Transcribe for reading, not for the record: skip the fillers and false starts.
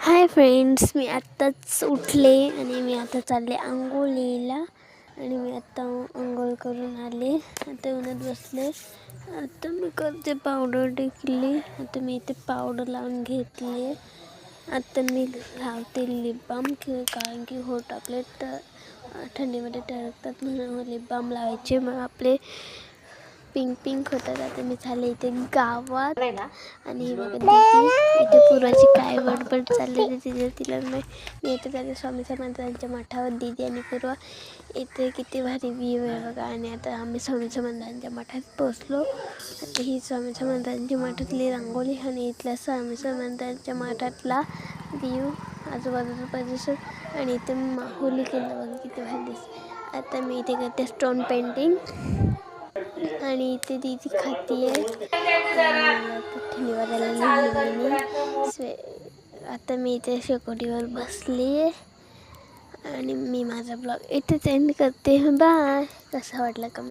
Hi friends, मी आत्ताच उठले आणि मी आता चालले अंघोळीला. आणि मी आत्ता अंघोळ करून आले. आता उन्हात बसले. आता मी करते पावडर टिकली. आता मी इथे पावडर लावून घेतली. आता मी लावते लिप बाम, कारण की होठ आपले थंडीमध्ये टरकतात म्हणून लिप बाम लावायचे, मग आपले पिंक पिंक होतात. आता मी झाले इथे गावात आणि बघा दीदी इथे पूर्वाची काय बडबड चाललेली तिला मी इथे चालले स्वामी समर्थांच्या मठावर. दीदी आणि पूर्वा इथे किती भारी व्ह्यू आहे बघा. आणि आता आम्ही स्वामी समर्थांच्या मठात पोचलो. आता ही स्वामी समर्थांची मठातली रांगोळी आणि इथल्या स्वामी समर्थांच्या मठातला व्ह्यू, आजूबाजूचा परिसर. आणि इथे माहुली केलं बघा किती भारी दिसते. आता मी इथे करते स्टोन पेंटिंग आणि इथे दीदी खाती आहे. थंडी वाजायला लागली. आता मी इथे शेकोटीवर बसली आहे आणि मी माझा ब्लॉग इथेच एंड करते. बाय. कसा वाटला कमेंट